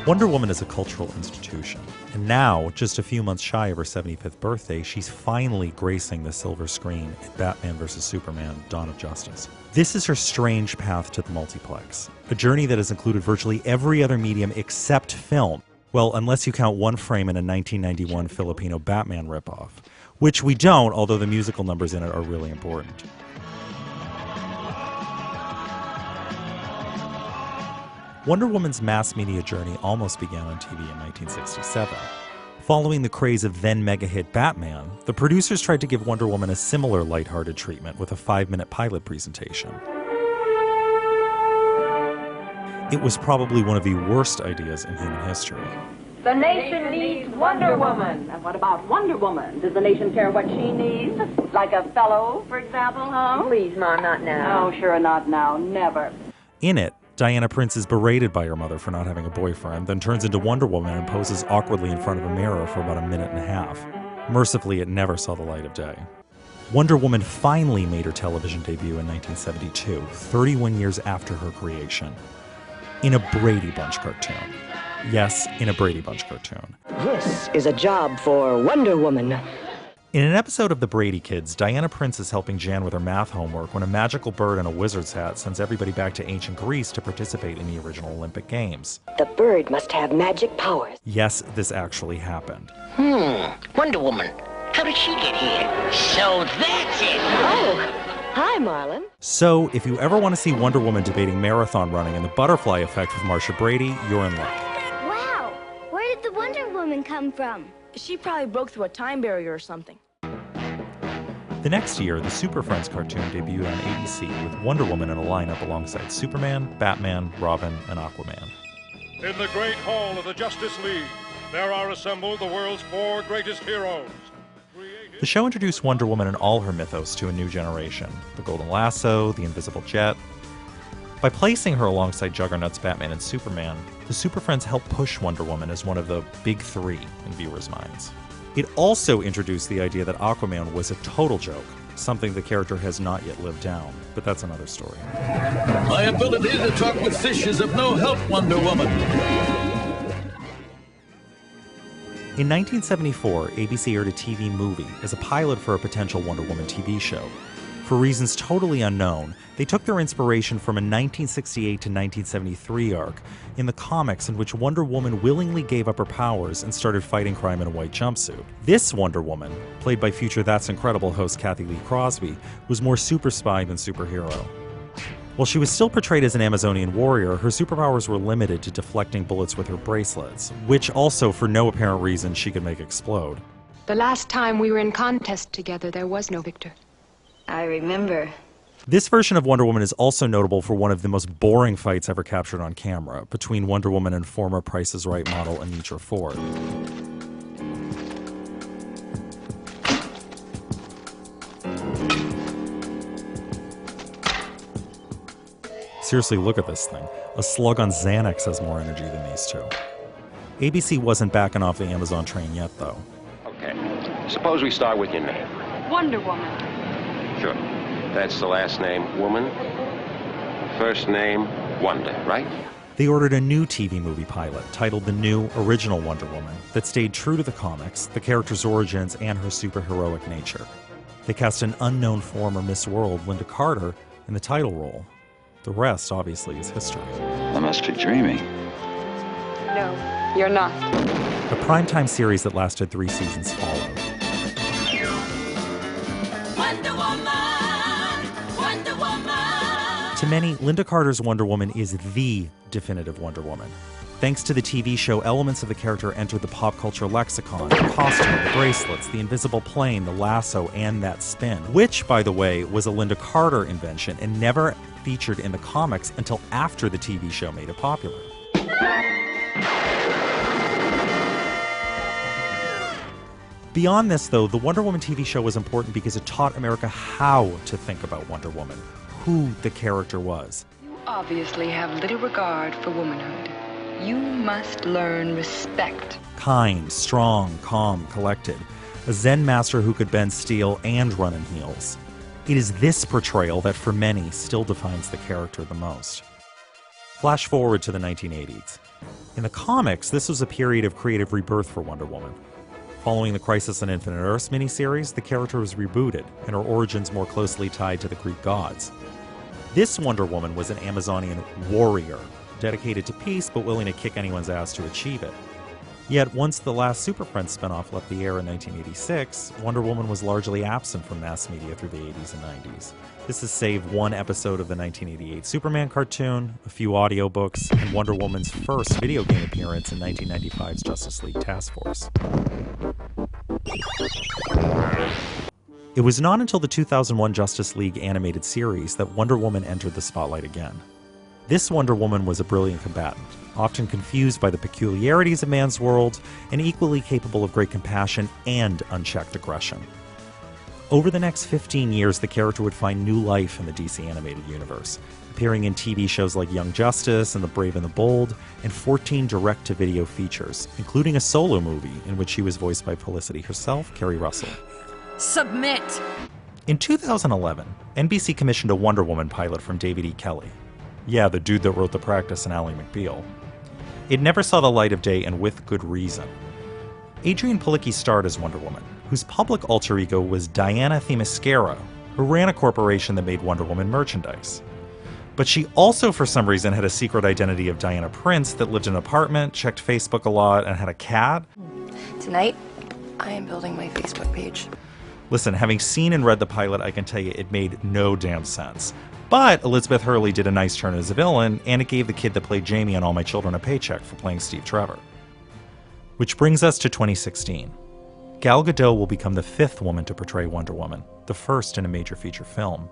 Wonder Woman is a cultural institution, and now, just a few months shy of her 75th birthday, she's finally gracing the silver screen in Batman vs. Superman: Dawn of Justice. This is her strange path to the multiplex, a journey that has included virtually every other medium except film. Well, unless you count one frame in a 1991 Filipino Batman ripoff, which we don't, although the musical numbers in it are really important. Wonder Woman's mass media journey almost began on TV in 1967. Following the craze of then mega-hit Batman, the producers tried to give Wonder Woman a similar lighthearted treatment with a 5-minute pilot presentation. It was probably one of the worst ideas in human history. The nation needs Wonder Woman. And what about Wonder Woman? Does the nation care what she needs? Like a fellow, for example, huh? Please, Mom, not now. Oh, sure, not now. Never. In it, Diana Prince is berated by her mother for not having a boyfriend, then turns into Wonder Woman and poses awkwardly in front of a mirror for about a minute and a half. Mercifully, it never saw the light of day. Wonder Woman finally made her television debut in 1972, 31 years after her creation, in a Brady Bunch cartoon. Yes, in a Brady Bunch cartoon. This is a job for Wonder Woman. In an episode of The Brady Kids, Diana Prince is helping Jan with her math homework when a magical bird in a wizard's hat sends everybody back to ancient Greece to participate in the original Olympic Games. The bird must have magic powers. Yes, this actually happened. Wonder Woman. How did she get here? So that's it. Oh, hi, Marlon. So, if you ever want to see Wonder Woman debating marathon running and the butterfly effect with Marsha Brady, you're in luck. Wow, where did the Wonder Woman come from? She probably broke through a time barrier or something. The next year, the Super Friends cartoon debuted on ABC with Wonder Woman in a lineup alongside Superman, Batman, Robin, and Aquaman. In the great hall of the Justice League, there are assembled the world's 4 greatest heroes. The show introduced Wonder Woman and all her mythos to a new generation: the Golden Lasso, the Invisible Jet. By placing her alongside Juggernaut's Batman and Superman, the Super Friends helped push Wonder Woman as one of the big 3 in viewers' minds. It also introduced the idea that Aquaman was a total joke, something the character has not yet lived down, but that's another story. My ability to talk with fish is of no help, Wonder Woman. In 1974, ABC aired a TV movie as a pilot for a potential Wonder Woman TV show. For reasons totally unknown, they took their inspiration from a 1968 to 1973 arc in the comics in which Wonder Woman willingly gave up her powers and started fighting crime in a white jumpsuit. This Wonder Woman, played by future That's Incredible host Kathy Lee Crosby, was more super spy than superhero. While she was still portrayed as an Amazonian warrior, her superpowers were limited to deflecting bullets with her bracelets, which also, for no apparent reason, she could make explode. The last time we were in contest together, there was no victor. I remember. This version of Wonder Woman is also notable for one of the most boring fights ever captured on camera, between Wonder Woman and former Price is Right model Anitra Ford. Seriously, look at this thing. A slug on Xanax has more energy than these two. ABC wasn't backing off the Amazon train yet, though. Okay. Suppose we start with your name. Wonder Woman. Sure. That's the last name, Woman. First name, Wonder, right? They ordered a new TV movie pilot titled The New Original Wonder Woman that stayed true to the comics, the character's origins, and her superheroic nature. They cast an unknown former Miss World, Lynda Carter, in the title role. The rest, obviously, is history. I must be dreaming. No, you're not. A primetime series that lasted 3 seasons followed. Wonder Woman! Wonder Woman! To many, Lynda Carter's Wonder Woman is the definitive Wonder Woman. Thanks to the TV show, elements of the character entered the pop culture lexicon: the costume, the bracelets, the invisible plane, the lasso, and that spin, which, by the way, was a Lynda Carter invention and never featured in the comics until after the TV show made it popular. Beyond this, though, the Wonder Woman TV show was important because it taught America how to think about Wonder Woman, who the character was. You obviously have little regard for womanhood. You must learn respect. Kind, strong, calm, collected. A Zen master who could bend steel and run in heels. It is this portrayal that, for many, still defines the character the most. Flash forward to the 1980s. In the comics, this was a period of creative rebirth for Wonder Woman. Following the Crisis on Infinite Earths miniseries, the character was rebooted, and her origins more closely tied to the Greek gods. This Wonder Woman was an Amazonian warrior, dedicated to peace but willing to kick anyone's ass to achieve it. Yet, once the last Super Friends spinoff left the air in 1986, Wonder Woman was largely absent from mass media through the 80s and 90s. This is save one episode of the 1988 Superman cartoon, a few audiobooks, and Wonder Woman's first video game appearance in 1995's Justice League Task Force. It was not until the 2001 Justice League animated series that Wonder Woman entered the spotlight again. This Wonder Woman was a brilliant combatant, often confused by the peculiarities of man's world, and equally capable of great compassion and unchecked aggression. Over the next 15 years, the character would find new life in the DC animated universe, appearing in TV shows like Young Justice and The Brave and the Bold, and 14 direct-to-video features, including a solo movie in which she was voiced by Felicity herself, Kerry Russell. Submit! In 2011, NBC commissioned a Wonder Woman pilot from David E. Kelley. Yeah, the dude that wrote The Practice and Ally McBeal. It never saw the light of day, and with good reason. Adrienne Palicki starred as Wonder Woman, whose public alter ego was Diana Themyscira, who ran a corporation that made Wonder Woman merchandise. But she also, for some reason, had a secret identity of Diana Prince that lived in an apartment, checked Facebook a lot, and had a cat. Tonight, I am building my Facebook page. Listen, having seen and read the pilot, I can tell you it made no damn sense. But Elizabeth Hurley did a nice turn as a villain, and it gave the kid that played Jamie on All My Children a paycheck for playing Steve Trevor. Which brings us to 2016. Gal Gadot will become the 5th woman to portray Wonder Woman, the first in a major feature film.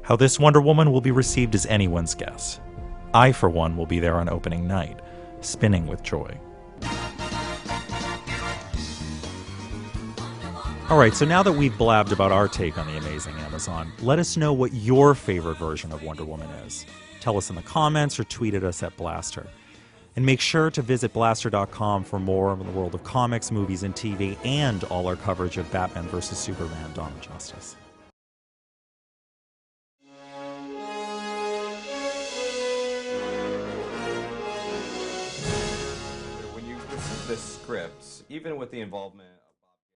How this Wonder Woman will be received is anyone's guess. I, for one, will be there on opening night, spinning with joy. Alright, so now that we've blabbed about our take on the amazing Amazon, let us know what your favorite version of Wonder Woman is. Tell us in the comments or tweet at us at Blaster. And make sure to visit Blaster.com for more on the world of comics, movies, and TV, and all our coverage of Batman vs. Superman: Dawn of Justice. When you listen to the scripts, even with the involvement